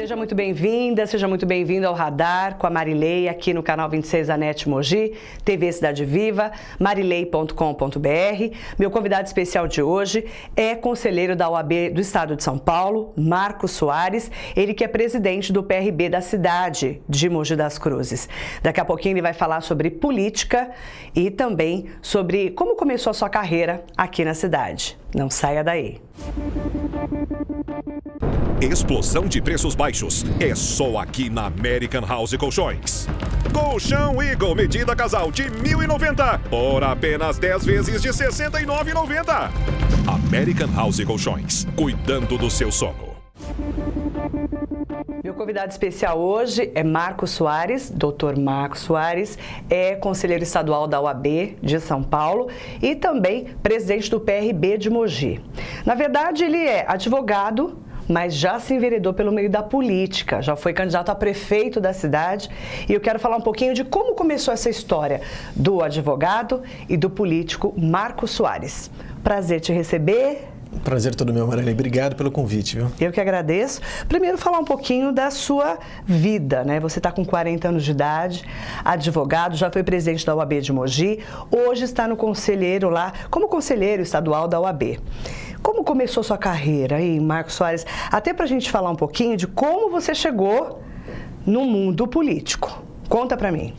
Seja muito bem-vinda, seja muito bem-vindo ao Radar com a Marilei aqui no canal 26 da NET Mogi, TV Cidade Viva, marilei.com.br. Meu convidado especial de hoje é conselheiro da OAB do Estado de São Paulo, Marcos Soares, ele que é presidente do PRB da cidade de Mogi das Cruzes. Daqui a pouquinho ele vai falar sobre política e também sobre como começou a sua carreira aqui na cidade. Não saia daí. Explosão de preços baixos é só aqui na American House Colchões. Colchão Eagle medida casal de R$ 1.090 por apenas 10 vezes de R$ 69,90. American House Colchões, cuidando do seu sono. Meu convidado especial hoje é Marcos Soares, Dr. Marcos Soares, é conselheiro estadual da OAB de São Paulo e também presidente do PRB de Mogi. Na verdade, ele é advogado, mas já se enveredou pelo meio da política, já foi candidato a prefeito da cidade e eu quero falar um pouquinho de como começou essa história do advogado e do político Marcos Soares. Prazer te receber. Prazer todo meu, Marilei. Obrigado pelo convite, viu? Eu que agradeço. Primeiro, falar um pouquinho da sua vida, né? Você está com 40 anos de idade, advogado, já foi presidente da OAB de Mogi, hoje está no conselheiro lá, como conselheiro estadual da OAB. Como começou sua carreira aí, Marcos Soares? Até para a gente falar um pouquinho de como você chegou no mundo político. Conta para mim.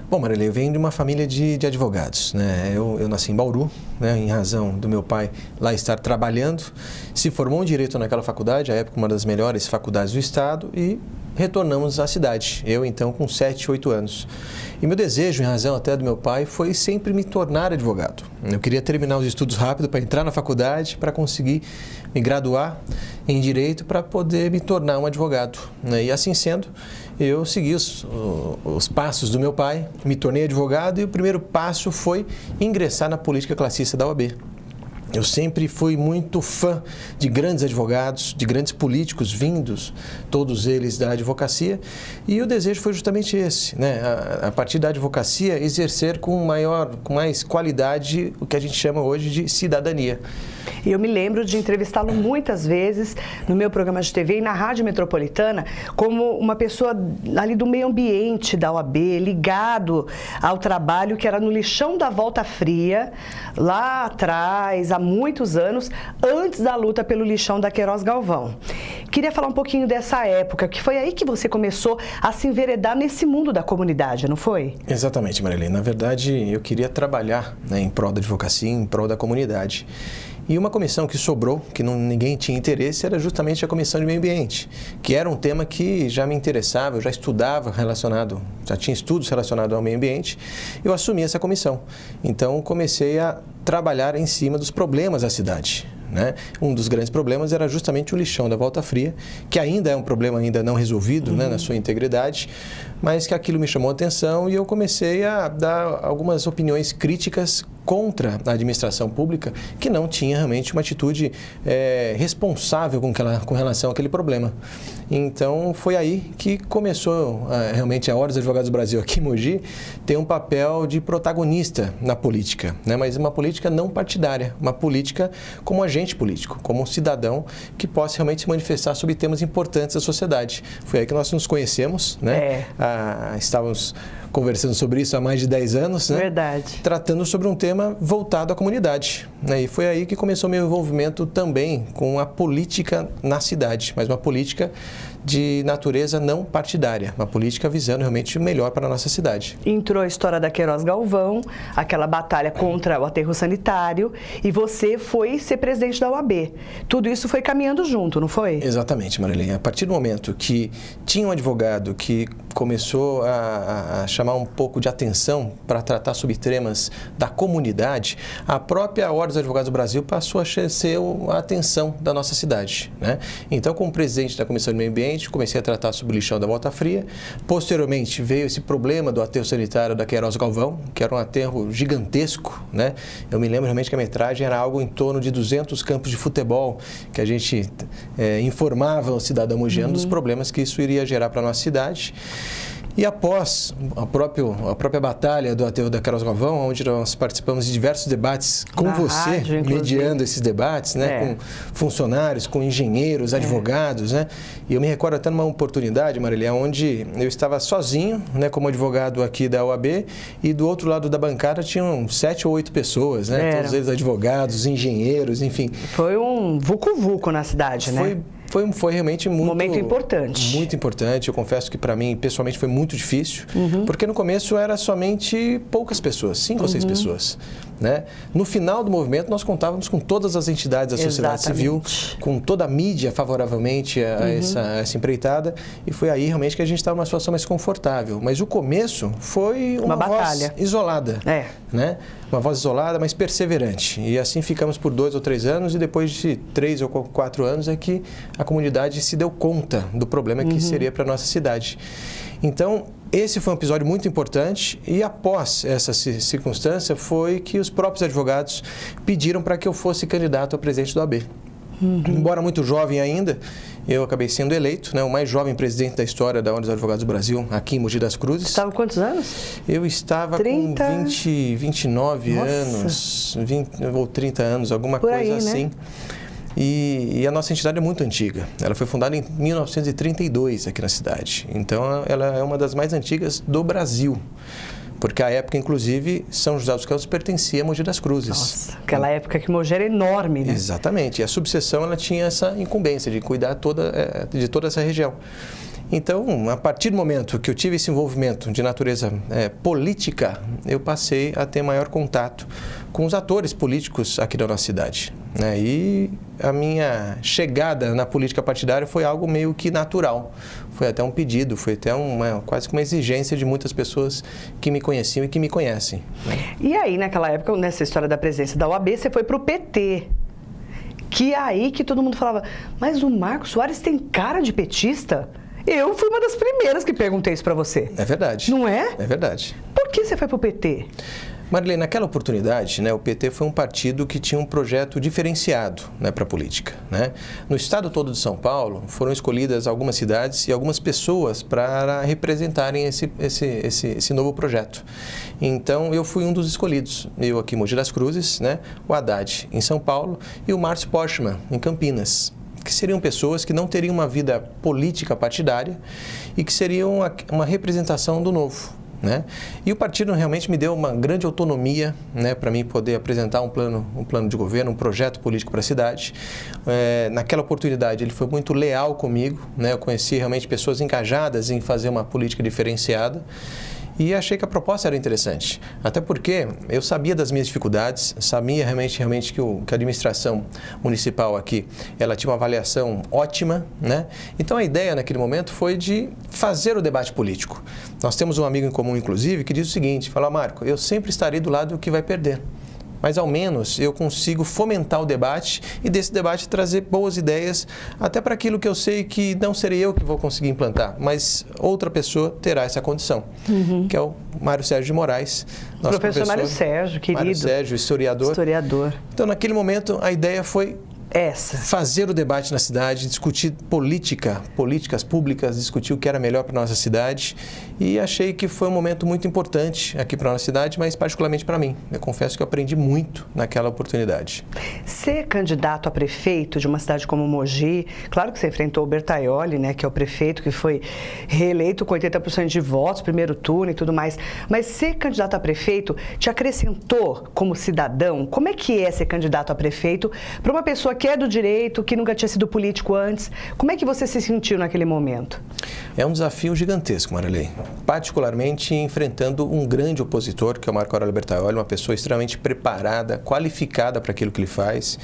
Bom, Marilei, eu venho de uma família de advogados, né? Eu nasci em Bauru, né? Em razão do meu pai lá estar trabalhando, se formou em Direito naquela faculdade, à época uma das melhores faculdades do estado, e retornamos à cidade, eu então com 7, 8 anos. E meu desejo, em razão até do meu pai, foi sempre me tornar advogado. Eu queria terminar os estudos rápido para entrar na faculdade, para conseguir me graduar em Direito, para poder me tornar um advogado, né? E assim sendo, eu segui os passos do meu pai, me tornei advogado e o primeiro passo foi ingressar na política classista da OAB. Eu sempre fui muito fã de grandes advogados, de grandes políticos vindos, todos eles da advocacia, e o desejo foi justamente esse, né? A partir da advocacia, exercer com mais qualidade o que a gente chama hoje de cidadania. E eu me lembro de entrevistá-lo muitas vezes no meu programa de TV e na Rádio Metropolitana como uma pessoa ali do meio ambiente da OAB, ligado ao trabalho que era no lixão da Volta Fria, lá atrás, há muitos anos, antes da luta pelo lixão da Queiroz Galvão. Queria falar um pouquinho dessa época, que foi aí que você começou a se enveredar nesse mundo da comunidade, não foi? Exatamente, Marilei. Na verdade, eu queria trabalhar, né, em prol da advocacia, em prol da comunidade. E uma comissão que sobrou, que ninguém tinha interesse, era justamente a Comissão de Meio Ambiente, que era um tema que já me interessava, eu já estudava já tinha estudos relacionados ao meio ambiente, eu assumi essa comissão. Então, comecei a trabalhar em cima dos problemas da cidade, né? Um dos grandes problemas era justamente o lixão da Volta Fria, que ainda é um problema ainda não resolvido, né, na sua integridade, mas que aquilo me chamou a atenção e eu comecei a dar algumas opiniões críticas contra a administração pública que não tinha realmente uma atitude responsável com relação àquele problema. Então, foi aí que começou realmente a Ordem dos Advogados do Brasil aqui em Mogi ter um papel de protagonista na política, né? Mas uma política não partidária, uma política como agente político, como um cidadão que possa realmente se manifestar sobre temas importantes da sociedade. Foi aí que nós nos conhecemos, né? Estávamos conversando sobre isso há mais de 10 anos, né? Verdade. Tratando sobre um tema voltado à comunidade, né? E foi aí que começou meu envolvimento também com a política na cidade, mas uma política de natureza não partidária, uma política visando realmente o melhor para a nossa cidade. Entrou a história da Queiroz Galvão, aquela batalha contra o aterro sanitário, e você foi ser presidente da OAB. Tudo isso foi caminhando junto, não foi? Exatamente, Marilei. A partir do momento que tinha um advogado que começou a chamar um pouco de atenção para tratar sobre temas da comunidade, a própria Ordem dos Advogados do Brasil passou a ser a atenção da nossa cidade, né? Então, como presidente da Comissão de Meio Ambiente, comecei a tratar sobre o lixão da Volta Fria. Posteriormente, veio esse problema do aterro sanitário da Queiroz Galvão, que era um aterro gigantesco, né? Eu me lembro realmente que a metragem era algo em torno de 200 campos de futebol, que a gente informava o cidadão mogiano dos problemas que isso iria gerar para a nossa cidade. E após a própria batalha do Aterro da Queiroz Galvão, onde nós participamos de diversos debates com você, rádio, mediando esses debates, né, com funcionários, com engenheiros, advogados, né? E eu me recordo até numa oportunidade, Marília, onde eu estava sozinho, né, como advogado aqui da OAB, e do outro lado da bancada tinham 7 ou 8 pessoas, né? Todos eles advogados, engenheiros, enfim. Foi um vucu-vucu na cidade, né? Foi realmente muito... Momento importante. Muito importante. Eu confesso que para mim, pessoalmente, foi muito difícil, porque no começo era somente poucas pessoas, 5 ou 6 pessoas, né? No final do movimento, nós contávamos com todas as entidades da sociedade civil, com toda a mídia favoravelmente a essa empreitada, e foi aí realmente que a gente estava numa situação mais confortável. Mas o começo foi uma batalha voz isolada, né? Uma voz isolada, mas perseverante. E assim ficamos por 2 ou 3 anos, e depois de 3 ou 4 anos é que a comunidade se deu conta do problema que seria para a nossa cidade. Então, esse foi um episódio muito importante, e após essa circunstância foi que os próprios advogados pediram para que eu fosse candidato a presidente do AB. Embora muito jovem ainda, eu acabei sendo eleito, né, o mais jovem presidente da história da Ordem dos Advogados do Brasil, aqui em Mogi das Cruzes. Estava com quantos anos? Eu estava 30... com 29 anos, 20 ou 30 anos, alguma por coisa aí, assim. Né? E a nossa entidade é muito antiga. Ela foi fundada em 1932 aqui na cidade. Então, ela é uma das mais antigas do Brasil. Porque à época, inclusive, São José dos Campos pertencia a Mogi das Cruzes. Nossa, aquela época que Mogi era enorme, né? Exatamente. E a subseção, ela tinha essa incumbência de cuidar de toda essa região. Então, a partir do momento que eu tive esse envolvimento de natureza política, eu passei a ter maior contato com os atores políticos aqui da nossa cidade, né? E a minha chegada na política partidária foi algo meio que natural. Foi até um pedido, foi até quase que uma exigência de muitas pessoas que me conheciam e que me conhecem, né? E aí, naquela época, nessa história da presença da OAB, você foi para o PT. Que é aí que todo mundo falava, mas o Marcos Soares tem cara de petista? Eu fui uma das primeiras que perguntei isso para você. É verdade. Não é? É verdade. Por que você foi para o PT? Marilene, naquela oportunidade, né, o PT foi um partido que tinha um projeto diferenciado, né, para a política, né? No estado todo de São Paulo, foram escolhidas algumas cidades e algumas pessoas para representarem esse novo projeto. Então, eu fui um dos escolhidos. Eu aqui em Mogi das Cruzes, né, o Haddad em São Paulo e o Márcio Porchmann em Campinas, que seriam pessoas que não teriam uma vida política partidária e que seriam uma representação do novo, né? E o partido realmente me deu uma grande autonomia, né, para mim poder apresentar um plano de governo, um projeto político para a cidade. Naquela oportunidade ele foi muito leal comigo, né? Eu conheci realmente pessoas engajadas em fazer uma política diferenciada. E achei que a proposta era interessante, até porque eu sabia das minhas dificuldades, sabia realmente que a administração municipal aqui, ela tinha uma avaliação ótima, né? Então a ideia naquele momento foi de fazer o debate político. Nós temos um amigo em comum, inclusive, que diz o seguinte, fala, Marco, eu sempre estarei do lado que vai perder, mas ao menos eu consigo fomentar o debate e desse debate trazer boas ideias, até para aquilo que eu sei que não serei eu que vou conseguir implantar, mas outra pessoa terá essa condição, que é o Mário Sérgio de Moraes. Nosso professor Mário Sérgio, querido. Mário Sérgio, historiador. Então, naquele momento, a ideia foi fazer o debate na cidade, discutir políticas públicas, discutir o que era melhor para a nossa cidade, e achei que foi um momento muito importante aqui para a nossa cidade, mas particularmente para mim. Eu confesso que eu aprendi muito naquela oportunidade. Ser candidato a prefeito de uma cidade como Mogi, claro que você enfrentou o Bertaioli, né, que é o prefeito que foi reeleito com 80% de votos, primeiro turno e tudo mais, mas ser candidato a prefeito te acrescentou como cidadão? Como é que é ser candidato a prefeito para uma pessoa que é do direito, que nunca tinha sido político antes? Como é que você se sentiu naquele momento? É um desafio gigantesco, Marilei. Particularmente enfrentando um grande opositor, que é o Marco Aurélio Bertaioli, uma pessoa extremamente preparada, qualificada para aquilo que ele faz.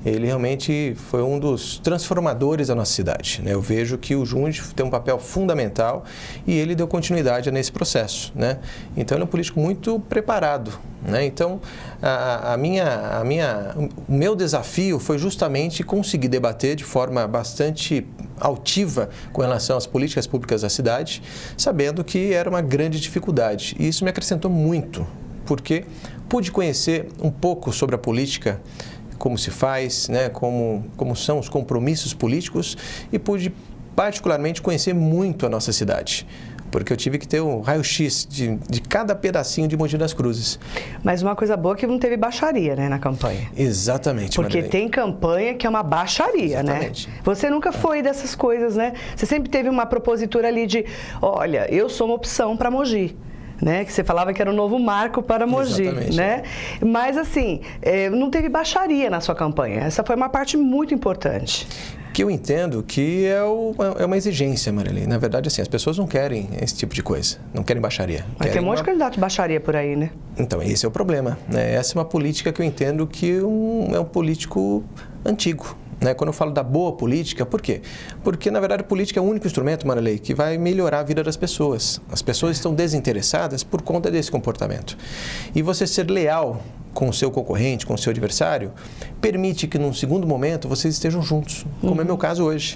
Ele realmente foi um dos transformadores da nossa cidade, né? Eu vejo que o Junde tem um papel fundamental e ele deu continuidade nesse processo, né? Então, ele é um político muito preparado, né? Então, o meu desafio foi justamente conseguir debater de forma bastante altiva com relação às políticas públicas da cidade, sabendo que era uma grande dificuldade. E isso me acrescentou muito, porque pude conhecer um pouco sobre a política, como se faz, né, como são os compromissos políticos, e pude particularmente conhecer muito a nossa cidade. porque eu tive que ter um raio-x de cada pedacinho de Mogi das Cruzes. Mas uma coisa boa é que não teve baixaria, né, na campanha. Exatamente, Porque Marilei. Tem campanha que é uma baixaria, Exatamente. né? Você nunca foi dessas coisas, né? Você sempre teve uma propositura ali de, olha, eu sou uma opção para Mogi. Né? Que você falava que era um novo marco para Mogi, Exatamente. né? Mas assim, não teve baixaria na sua campanha. Essa foi uma parte muito importante. Que eu entendo que é uma exigência, Marilei. Na verdade, assim, as pessoas não querem esse tipo de coisa, não querem baixaria. Mas tem um monte de candidato de baixaria por aí, né? Então, esse é o problema, né? Essa é uma política que eu entendo que é um político antigo. Né? Quando eu falo da boa política, por quê? Porque, na verdade, a política é o único instrumento, Marilei, que vai melhorar a vida das pessoas. As pessoas estão desinteressadas por conta desse comportamento. E você ser leal com o seu concorrente, com o seu adversário, permite que, num segundo momento, vocês estejam juntos, como é meu caso hoje.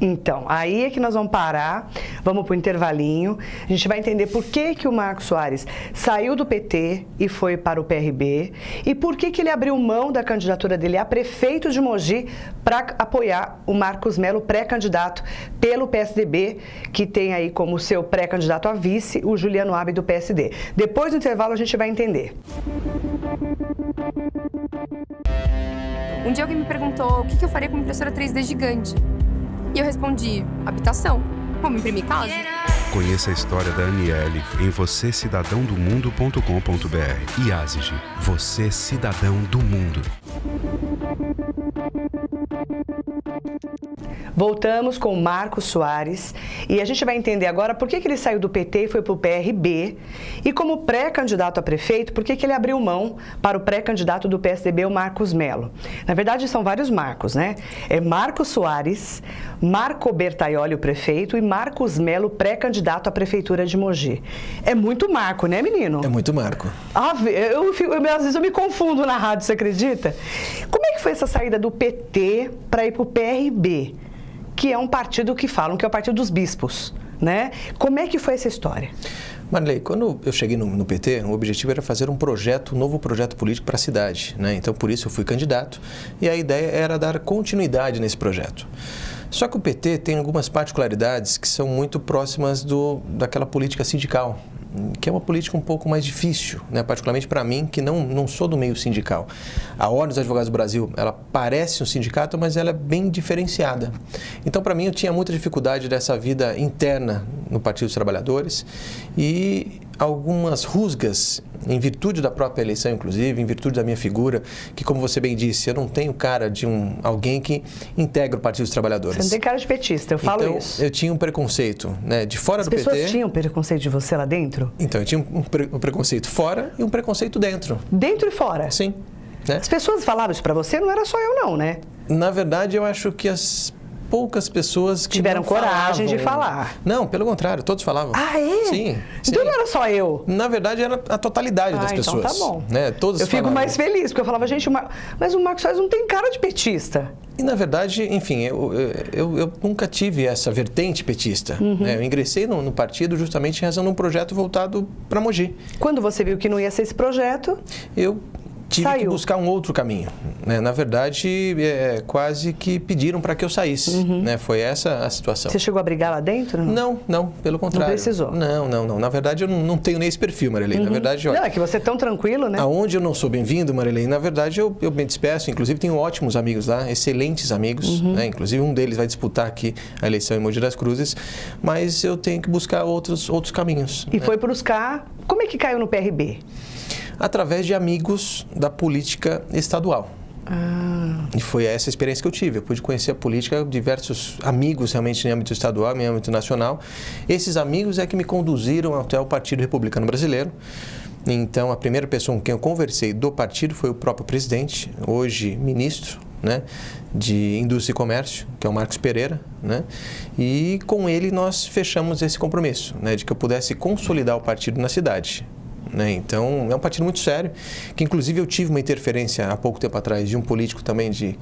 Então, aí é que nós vamos parar, vamos para o intervalinho, a gente vai entender por que o Marcos Soares saiu do PT e foi para o PRB e por que ele abriu mão da candidatura dele a prefeito de Mogi para apoiar o Marcos Melo, pré-candidato pelo PSDB, que tem aí como seu pré-candidato a vice o Juliano Abbe do PSD. Depois do intervalo a gente vai entender. Um dia alguém me perguntou o que eu faria com uma impressora 3D gigante. E eu respondi, habitação. Vamos imprimir casa? Conheça a história da Aniele em vocêcidadãodomundo.com.br. IASIG, você cidadão do mundo. Voltamos com o Marcos Soares e a gente vai entender agora por que ele saiu do PT e foi para o PRB e como pré-candidato a prefeito, por que ele abriu mão para o pré-candidato do PSDB, o Marcos Melo. Na verdade, são vários Marcos, né? É Marcos Soares, Marco Bertaioli, o prefeito, e Marcos Melo, pré-candidato à prefeitura de Mogi. É muito Marco, né, menino? É muito Marco. Às vezes eu me confundo na rádio, você acredita? Como é que foi essa saída do PT para ir para o PRB? Que é um partido que falam que é o partido dos bispos, né? Como é que foi essa história? Marilei, quando eu cheguei no PT, o objetivo era fazer um novo projeto político para a cidade, né? Então, por isso eu fui candidato e a ideia era dar continuidade nesse projeto. Só que o PT tem algumas particularidades que são muito próximas daquela política sindical, que é uma política um pouco mais difícil, né? Particularmente para mim, que não sou do meio sindical. A Ordem dos Advogados do Brasil, ela parece um sindicato, mas ela é bem diferenciada. Então, para mim, eu tinha muita dificuldade dessa vida interna no Partido dos Trabalhadores e algumas rusgas, em virtude da própria eleição, inclusive, em virtude da minha figura, que, como você bem disse, eu não tenho cara de alguém que integra o Partido dos Trabalhadores. Você não tem cara de petista, eu falo então, isso. Eu tinha um preconceito, né, de fora do PT. As pessoas tinham preconceito de você lá dentro? Então, eu tinha um preconceito fora e um preconceito dentro. Dentro e fora? Sim. Né? As pessoas falavam isso pra você, não era só eu não, né? Na verdade, eu acho que as poucas pessoas que tiveram coragem falavam. de falar. Não, pelo contrário, todos falavam. Ah, é? Sim. Então não era só eu? Na verdade, era a totalidade das pessoas. Então tá bom. Né? Todos eu fico falavam. mais feliz, porque eu falava, gente, mas o Marcos Soares não tem cara de petista. E, na verdade, enfim, eu nunca tive essa vertente petista. Né? Eu ingressei no partido justamente em razão de um projeto voltado para Mogi. Quando você viu que não ia ser esse projeto, eu tive que buscar um outro caminho. Né? Na verdade, quase que pediram para que eu saísse. Né? Foi essa a situação. Você chegou a brigar lá dentro? Não, pelo contrário. Não precisou? Não. Na verdade, eu não tenho nem esse perfil, Marilei. Na verdade, olha, não, é que você é tão tranquilo, né? Aonde eu não sou bem-vindo, Marilei, na verdade, eu me despeço. Inclusive, tenho ótimos amigos lá, excelentes amigos. Né? Inclusive, um deles vai disputar aqui a eleição em Mogi das Cruzes. Mas eu tenho que buscar outros caminhos. E foi buscar... Como é que caiu no PRB? Através de amigos da política estadual. E foi essa a experiência que eu tive. Eu pude conhecer a política, diversos amigos realmente em âmbito estadual, em âmbito nacional. Esses amigos é que me conduziram até o Partido Republicano Brasileiro. Então, a primeira pessoa com quem eu conversei do partido foi o próprio presidente, hoje ministro, né, de Indústria e Comércio, que é o Marcos Pereira, né? E com ele nós fechamos esse compromisso, né, de que eu pudesse consolidar o partido na cidade. Né? Então, é um partido muito sério, que inclusive eu tive uma interferência há pouco tempo atrás de um político também de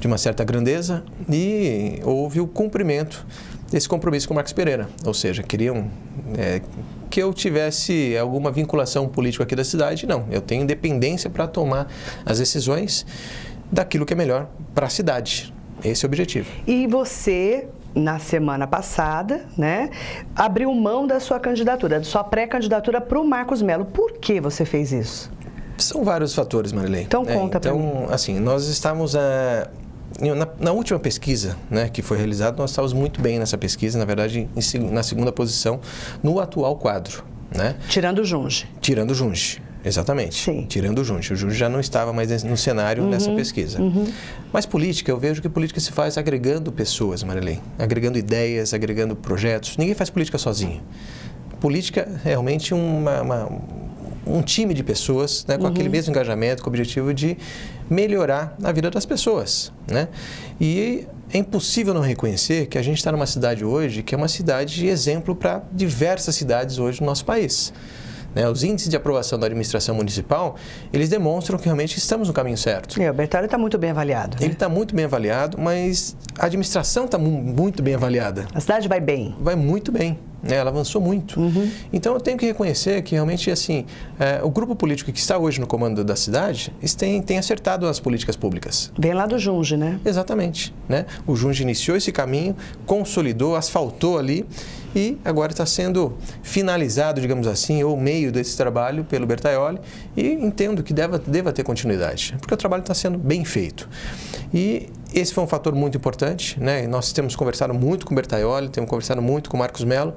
uma certa grandeza e houve o cumprimento desse compromisso com o Marcos Pereira. Ou seja, queriam que eu tivesse alguma vinculação política aqui da cidade. Não, eu tenho independência para tomar as decisões daquilo que é melhor para a cidade. Esse é o objetivo. E você na semana passada, né, abriu mão da sua candidatura, da sua pré-candidatura para o Marcos Mello. Por que você fez isso? São vários fatores, Marilei. Então conta para mim. Então, assim, nós estamos... Na última pesquisa, né, que foi realizada, nós estávamos muito bem nessa pesquisa, na verdade, na segunda posição, no atual quadro. Né? Tirando o Junge. Tirando o Junge, exatamente. Sim. Tirando o Junge. O Junge já não estava mais no cenário dessa pesquisa. Mas política, eu vejo que política se faz agregando pessoas, Marilei. Agregando ideias, agregando projetos. Ninguém faz política sozinho. Política é realmente um time de pessoas, né, com aquele mesmo engajamento, com o objetivo de melhorar a vida das pessoas, né? E é impossível não reconhecer que a gente está numa cidade hoje que é uma cidade de exemplo para diversas cidades hoje no nosso país. Né? Os índices de aprovação da administração municipal, eles demonstram que realmente estamos no caminho certo. O Bertolli está muito bem avaliado. Né? Ele está muito bem avaliado, mas a administração está muito bem avaliada. A cidade vai bem. Vai muito bem. Ela avançou muito. Então, eu tenho que reconhecer que realmente, assim, o grupo político que está hoje no comando da cidade tem acertado as políticas públicas. Vem lá do Junge, né? Exatamente. Né? O Junge iniciou esse caminho, consolidou, asfaltou ali e agora está sendo finalizado, digamos assim, ou meio desse trabalho pelo Bertaioli, e entendo que deva ter continuidade, porque o trabalho está sendo bem feito. E esse foi um fator muito importante, né? Nós temos conversado muito com o Bertaioli, temos conversado muito com o Marcos Mello,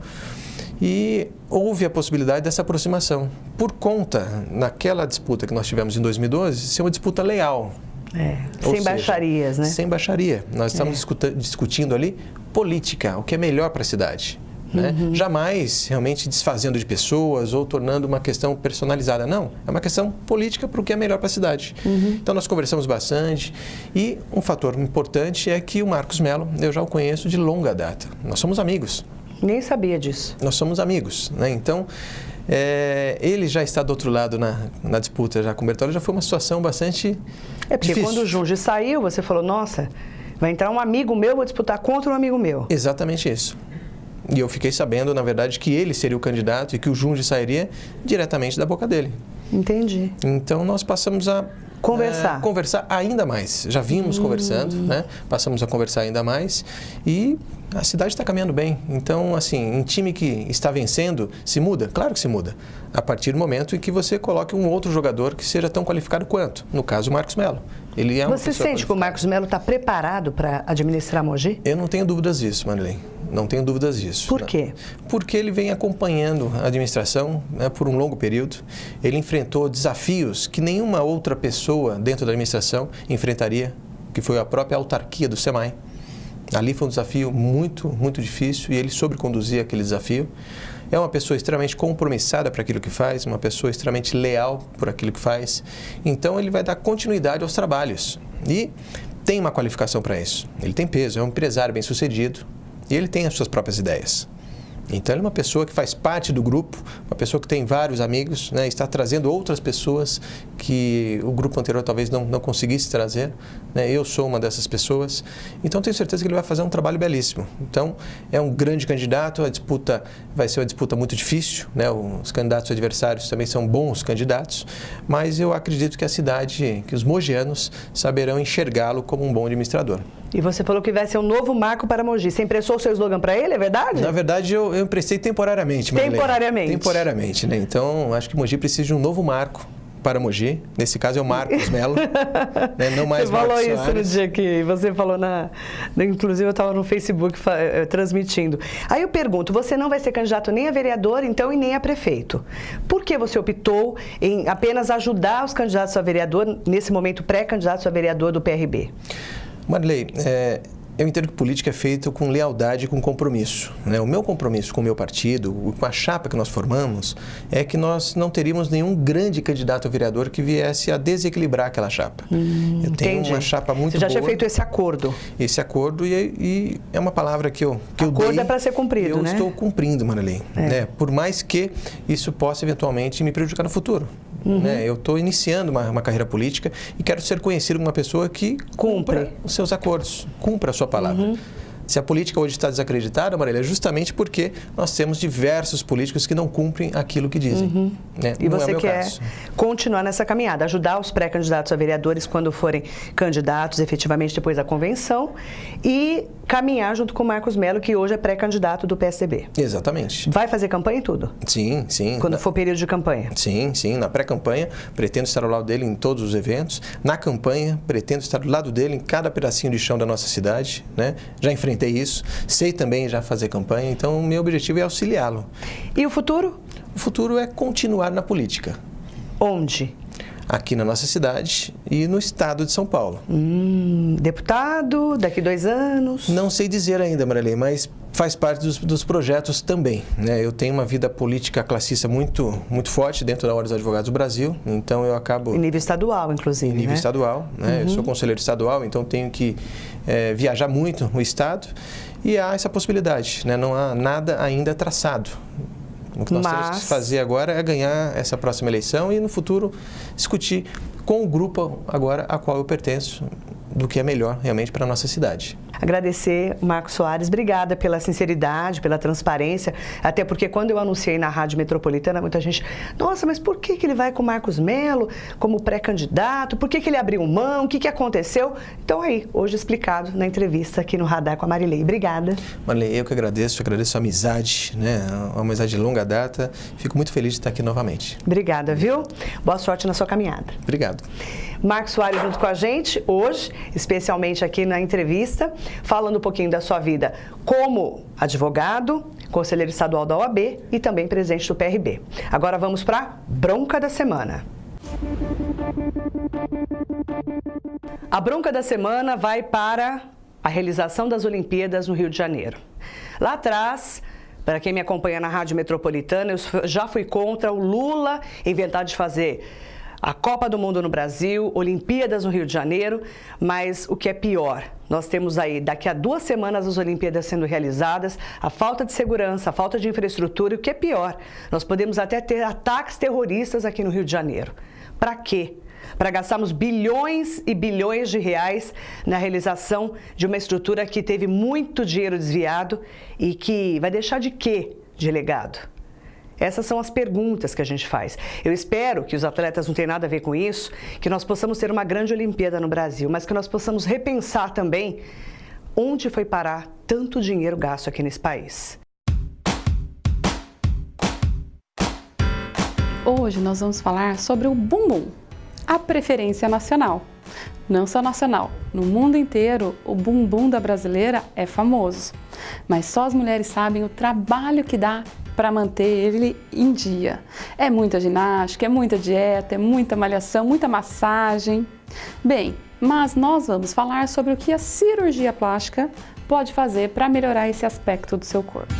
e houve a possibilidade dessa aproximação, por conta, naquela disputa que nós tivemos em 2012, ser uma disputa leal. Sem baixarias, né? Sem baixaria. Nós estamos discutindo ali política, o que é melhor para a cidade. Né? Jamais realmente desfazendo de pessoas ou tornando uma questão personalizada. Não, é uma questão política para o que é melhor para a cidade. Então nós conversamos bastante e um fator importante é que o Marcos Mello, eu já o conheço de longa data. Nós somos amigos. Nem sabia disso. Nós somos amigos, né? Então, ele já está do outro lado na disputa já com o Bertolli, já foi uma situação bastante porque difícil. Quando o Junge saiu, você falou, nossa, vai entrar um amigo meu, vou disputar contra um amigo meu. Exatamente isso. E eu fiquei sabendo, na verdade, que ele seria o candidato e que o Junge sairia diretamente da boca dele. Entendi. Então, nós passamos a conversar ainda mais. Já vínhamos conversando, né? Passamos a conversar ainda mais e a cidade está caminhando bem. Então, assim, um time que está vencendo, se muda? Claro que se muda. A partir do momento em que você coloque um outro jogador que seja tão qualificado quanto, no caso, o Marcos Mello. Ele é Você sente que o Marcos Mello está preparado para administrar Mogi? Eu não tenho dúvidas disso, Marilei. Não tenho dúvidas disso. Por quê? Porque ele vem acompanhando a administração, né, por um longo período. Ele enfrentou desafios que nenhuma outra pessoa dentro da administração enfrentaria, que foi a própria autarquia do SEMAI. Ali foi um desafio muito, muito difícil e ele soube conduzir aquele desafio. É uma pessoa extremamente compromissada para aquilo que faz, uma pessoa extremamente leal por aquilo que faz. Então, ele vai dar continuidade aos trabalhos e tem uma qualificação para isso. Ele tem peso, é um empresário bem-sucedido e ele tem as suas próprias ideias. Então, ele é uma pessoa que faz parte do grupo, uma pessoa que tem vários amigos, né, está trazendo outras pessoas que o grupo anterior talvez não conseguisse trazer. Né? Eu sou uma dessas pessoas. Então, tenho certeza que ele vai fazer um trabalho belíssimo. Então, é um grande candidato, a disputa vai ser uma disputa muito difícil. Né? Os candidatos adversários também são bons candidatos, mas eu acredito que a cidade, que os mogianos saberão enxergá-lo como um bom administrador. E você falou que vai ser um novo marco para Mogi. Você emprestou o seu slogan para ele, é verdade? Na verdade, eu emprestei temporariamente, Marilei. Temporariamente. Temporariamente, né? Então, acho que Mogi precisa de um novo marco para Mogi. Nesse caso é o Marcos Mello, né? Não mais Você falou Marcos isso Soares. no dia que você falou inclusive eu estava no Facebook transmitindo. Aí eu pergunto, você não vai ser candidato nem a vereador, então, e nem a prefeito. Por que você optou em apenas ajudar os candidatos a vereador, nesse momento pré-candidatos a vereador do PRB? Marilei, eu entendo que política é feita com lealdade e com compromisso. Né? O meu compromisso com o meu partido, com a chapa que nós formamos, é que nós não teríamos nenhum grande candidato a vereador que viesse a desequilibrar aquela chapa. Eu tenho entendi. uma chapa muito boa. Você já tinha feito esse acordo? Esse acordo e é uma palavra que eu dei. Acordo é para ser cumprido, né? Eu estou cumprindo, Marilei. Né? Por mais que isso possa eventualmente me prejudicar no futuro. Né? Eu estou iniciando uma carreira política e quero ser conhecido como uma pessoa que cumpra os seus acordos, cumpra a sua palavra. Se a política hoje está desacreditada, Marília, é justamente porque nós temos diversos políticos que não cumprem aquilo que dizem. Né? E não você é o meu quer caso. continuar nessa caminhada, ajudar os pré-candidatos a vereadores quando forem candidatos efetivamente depois da convenção e caminhar junto com o Marcos Mello, que hoje é pré-candidato do PSDB. Exatamente. Vai fazer campanha e tudo? Sim, sim. Quando for período de campanha? Sim, sim. Na pré-campanha, pretendo estar ao lado dele em todos os eventos. Na campanha, pretendo estar do lado dele em cada pedacinho de chão da nossa cidade, né? Já enfrentei isso. Sei também já fazer campanha, então o meu objetivo é auxiliá-lo. E o futuro? O futuro é continuar na política. Onde? Aqui na nossa cidade e no estado de São Paulo. Deputado, daqui 2 anos? Não sei dizer ainda, Marilei, mas faz parte dos projetos também, né? Eu tenho uma vida política classista muito forte dentro da Ordem dos Advogados do Brasil, então eu acabo... Em nível estadual, inclusive, Em nível né? estadual, né? Eu sou conselheiro estadual, então tenho que viajar muito no estado e há essa possibilidade, né? Não há nada ainda traçado. O que nós temos que fazer agora é ganhar essa próxima eleição e no futuro discutir com o grupo agora a qual eu pertenço do que é melhor realmente para a nossa cidade. Agradecer, Marcos Soares, obrigada pela sinceridade, pela transparência, até porque quando eu anunciei na Rádio Metropolitana, muita gente, nossa, mas por que ele vai com o Marcos Mello como pré-candidato? Por que ele abriu mão? O que aconteceu? Então aí, hoje explicado na entrevista aqui no Radar com a Marilei. Obrigada. Marilei, eu que agradeço a amizade, né? Uma amizade de longa data. Fico muito feliz de estar aqui novamente. Obrigada, viu? Boa sorte na sua caminhada. Obrigado. Marcos Soares junto com a gente hoje, especialmente aqui na entrevista, falando um pouquinho da sua vida como advogado, conselheiro estadual da OAB e também presidente do PRB. Agora vamos para a bronca da semana. A bronca da semana vai para a realização das Olimpíadas no Rio de Janeiro. Lá atrás, para quem me acompanha na Rádio Metropolitana, eu já fui contra o Lula inventar de fazer a Copa do Mundo no Brasil, Olimpíadas no Rio de Janeiro, mas o que é pior, nós temos aí daqui a 2 semanas as Olimpíadas sendo realizadas, a falta de segurança, a falta de infraestrutura e o que é pior, nós podemos até ter ataques terroristas aqui no Rio de Janeiro. Para quê? Para gastarmos bilhões e bilhões de reais na realização de uma estrutura que teve muito dinheiro desviado e que vai deixar de quê de legado? Essas são as perguntas que a gente faz. Eu espero que os atletas não tenham nada a ver com isso, que nós possamos ter uma grande Olimpíada no Brasil, mas que nós possamos repensar também onde foi parar tanto dinheiro gasto aqui nesse país. Hoje nós vamos falar sobre o bumbum, a preferência nacional. Não só nacional, no mundo inteiro o bumbum da brasileira é famoso, mas só as mulheres sabem o trabalho que dá para manter ele em dia. É muita ginástica, é muita dieta, é muita malhação, muita massagem. Bem, mas nós vamos falar sobre o que a cirurgia plástica pode fazer para melhorar esse aspecto do seu corpo.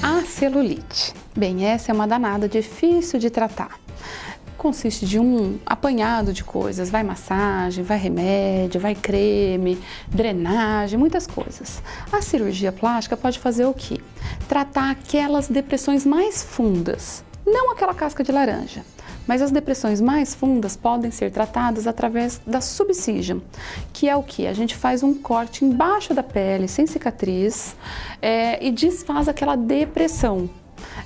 A celulite. Bem, essa é uma danada difícil de tratar. Consiste de um apanhado de coisas, vai massagem, vai remédio, vai creme, drenagem, muitas coisas. A cirurgia plástica pode fazer o quê? Tratar aquelas depressões mais fundas, não aquela casca de laranja, mas as depressões mais fundas podem ser tratadas através da subcision, que é o que? A gente faz um corte embaixo da pele, sem cicatriz, e desfaz aquela depressão.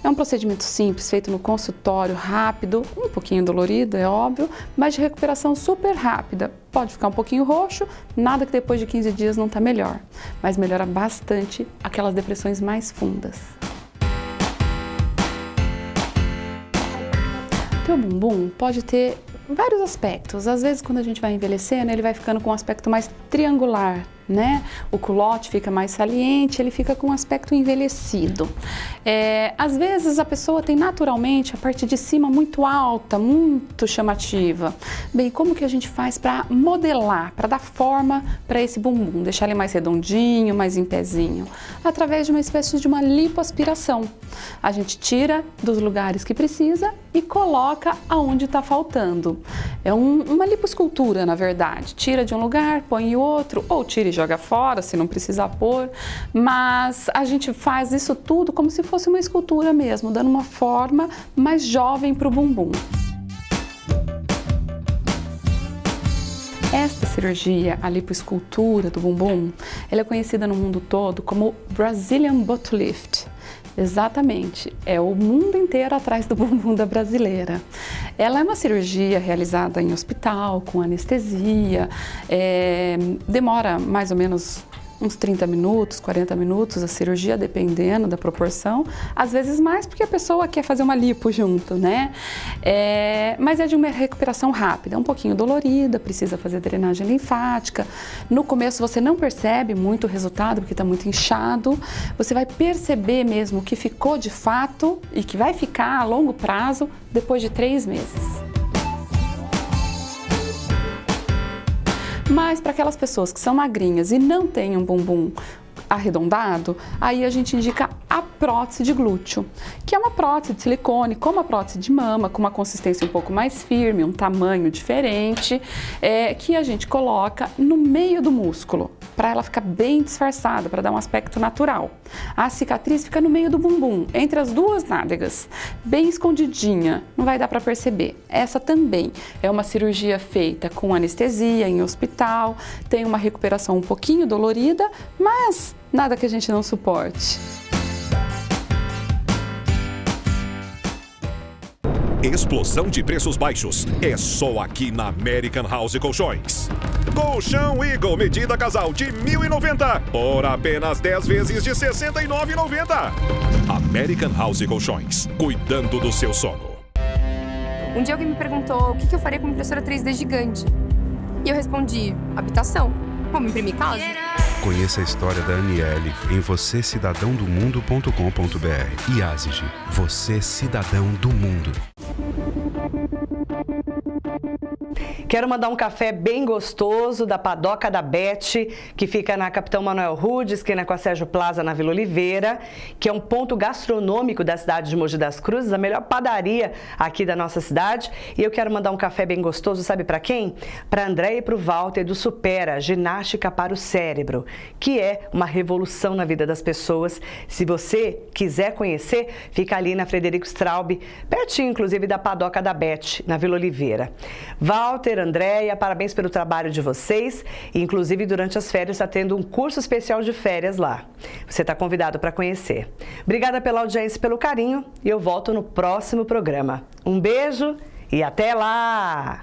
É um procedimento simples, feito no consultório, rápido, um pouquinho dolorido, é óbvio, mas de recuperação super rápida. Pode ficar um pouquinho roxo, nada que depois de 15 dias não está melhor, mas melhora bastante aquelas depressões mais fundas. O teu bumbum pode ter vários aspectos. Às vezes, quando a gente vai envelhecendo, ele vai ficando com um aspecto mais triangular, né? O culote fica mais saliente, ele fica com um aspecto envelhecido. Às vezes a pessoa tem naturalmente a parte de cima muito alta, muito chamativa. Bem, como que a gente faz para modelar, para dar forma para esse bumbum, deixar ele mais redondinho, mais em pezinho? Através de uma espécie de uma lipoaspiração. A gente tira dos lugares que precisa e coloca aonde está faltando. É uma lipoescultura, na verdade. Tira de um lugar, põe em outro, ou tira e joga fora, se não precisar pôr, mas a gente faz isso tudo como se fosse uma escultura mesmo, dando uma forma mais jovem para o bumbum. Esta cirurgia, a lipoescultura do bumbum, ela é conhecida no mundo todo como Brazilian Butt Lift, Exatamente, é o mundo inteiro atrás do bumbum da brasileira. Ela é uma cirurgia realizada em hospital, com anestesia, demora mais ou menos uns 30 minutos, 40 minutos a cirurgia, dependendo da proporção, às vezes mais porque a pessoa quer fazer uma lipo junto, né? Mas é de uma recuperação rápida, um pouquinho dolorida, precisa fazer drenagem linfática. No começo você não percebe muito o resultado porque está muito inchado, você vai perceber mesmo o que ficou de fato e que vai ficar a longo prazo depois de 3 meses. Mas para aquelas pessoas que são magrinhas e não têm um bumbum arredondado, aí a gente indica a prótese de glúteo, que é uma prótese de silicone, como a prótese de mama, com uma consistência um pouco mais firme, um tamanho diferente, que a gente coloca no meio do músculo, para ela ficar bem disfarçada, para dar um aspecto natural. A cicatriz fica no meio do bumbum, entre as 2 nádegas, bem escondidinha, não vai dar para perceber. Essa também é uma cirurgia feita com anestesia, em hospital, tem uma recuperação um pouquinho dolorida, mas nada que a gente não suporte. Explosão de preços baixos é só aqui na American House Colchões. Colchão Eagle medida casal de 1.090 por apenas 10 vezes de R$ 69,90. American House Colchões, cuidando do seu sono. Um dia alguém me perguntou o que eu faria com uma impressora 3D gigante. E eu respondi, habitação. Vamos imprimir casa? Conheça a história da Aniele em vocêcidadãodomundo.com.br. IASIG, você cidadão do mundo. Quero mandar um café bem gostoso da Padoca da Beth, que fica na Capitão Manuel Rude, esquina com a Sérgio Plaza, na Vila Oliveira, que é um ponto gastronômico da cidade de Mogi das Cruzes, a melhor padaria aqui da nossa cidade. E eu quero mandar um café bem gostoso, sabe para quem? Para André e para o Walter do Supera, Ginástica para o Cérebro, que é uma revolução na vida das pessoas. Se você quiser conhecer, fica ali na Frederico Straub, pertinho inclusive da Padoca da Beth, na Vila Oliveira. Walter, Andréia, parabéns pelo trabalho de vocês. Inclusive, durante as férias, está tendo um curso especial de férias lá. Você está convidado para conhecer. Obrigada pela audiência e pelo carinho. E eu volto no próximo programa. Um beijo e até lá!